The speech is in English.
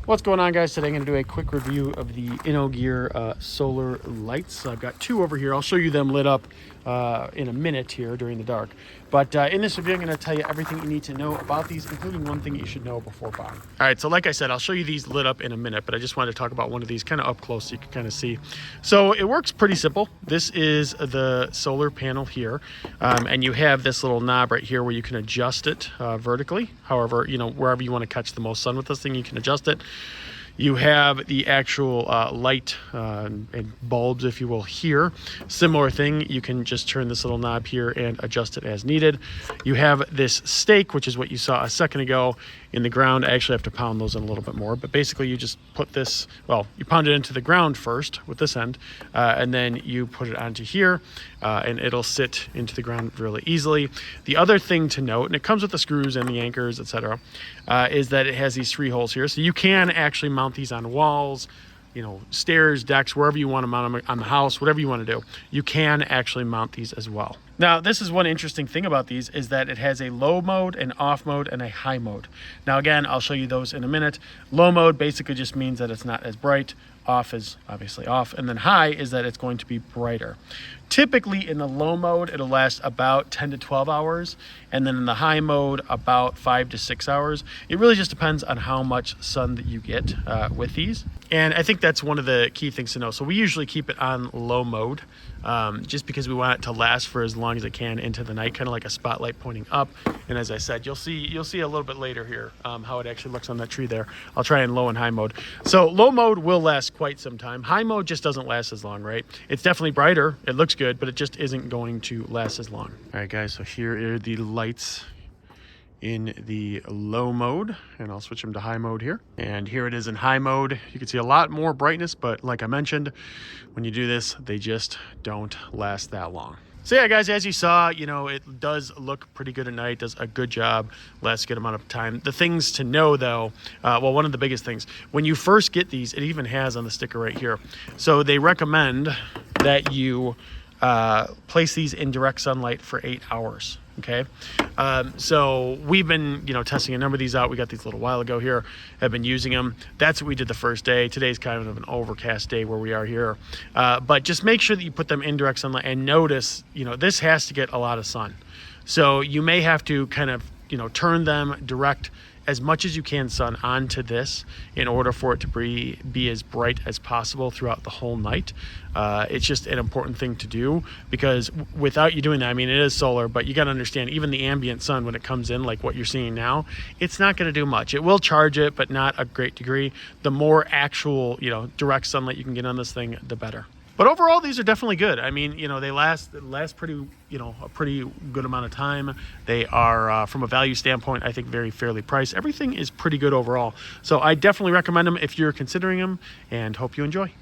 What's going on, guys? Today I'm going to do a quick review of the InnoGear Solar Lights. I've got two over here. I'll show you them lit up in a minute here during the dark. But in this review, I'm going to tell you everything you need to know about these, including one thing you should know before buying. All right, so like I said, I'll show you these lit up in a minute, but I just wanted to talk about one of these kind of up close so you can kind of see. So it works pretty simple. This is the solar panel here, and you have this little knob right here where you can adjust it vertically. However, wherever you want to catch the most sun with this thing, you can adjust it. You have the actual light and bulbs, if you will, here. Similar thing, you can just turn this little knob here and adjust it as needed. You have this stake, which is what you saw a second ago in the ground. I actually have to pound those in a little bit more, but basically you just put this, well, you pound it into the ground first with this end, and then you put it onto here, and it'll sit into the ground really easily. The other thing to note, and it comes with the screws and the anchors, etc., is that it has these 3 holes here, so you can actually mount these on walls, stairs, decks, wherever you want to mount them on the house, whatever you want to do. You can actually mount these as well. Now, this is one interesting thing about these is that it has a low mode, an off mode, and a high mode. Now, again, I'll show you those in a minute. Low mode basically just means that it's not as bright. Off is obviously off, and then high is that it's going to be brighter. Typically in the low mode, it'll last about 10 to 12 hours, and then in the high mode, about 5 to 6 hours. It really just depends on how much sun that you get with these. And I think that's one of the key things to know. So we usually keep it on low mode, just because we want it to last for as long as it can into the night, kind of like a spotlight pointing up. And as I said, you'll see a little bit later here how it actually looks on that tree there. I'll try in low and high mode. So low mode will last quite some time. High mode just doesn't last as long, right? It's definitely brighter, it looks good, but it just isn't going to last as long. All right, guys, so here are the lights in the low mode, and I'll switch them to high mode here. And here it is in high mode. You can see a lot more brightness, but like I mentioned, when you do this, they just don't last that long. So yeah, guys, as you saw, it does look pretty good at night, does a good job, lasts a good amount of time. The things to know though, well, one of the biggest things, when you first get these, it even has on the sticker right here. So they recommend that you place these in direct sunlight for 8 hours. Okay, so we've been, testing a number of these out. We got these a little while ago here, have been using them. That's what we did the first day. Today's kind of an overcast day where we are here. But just make sure that you put them in direct sunlight and notice, this has to get a lot of sun. So you may have to kind of, turn them direct as much as you can sun onto this in order for it to be as bright as possible throughout the whole night. It's just an important thing to do, because without you doing that, I mean, it is solar, but you got to understand, even the ambient sun, when it comes in, like what you're seeing now, it's not going to do much. It will charge it, but not a great degree. The more actual, direct sunlight you can get on this thing, the better. But overall, these are definitely good. I mean, they last pretty, a pretty good amount of time. They are, from a value standpoint, I think very fairly priced. Everything is pretty good overall. So I definitely recommend them if you're considering them, and hope you enjoy.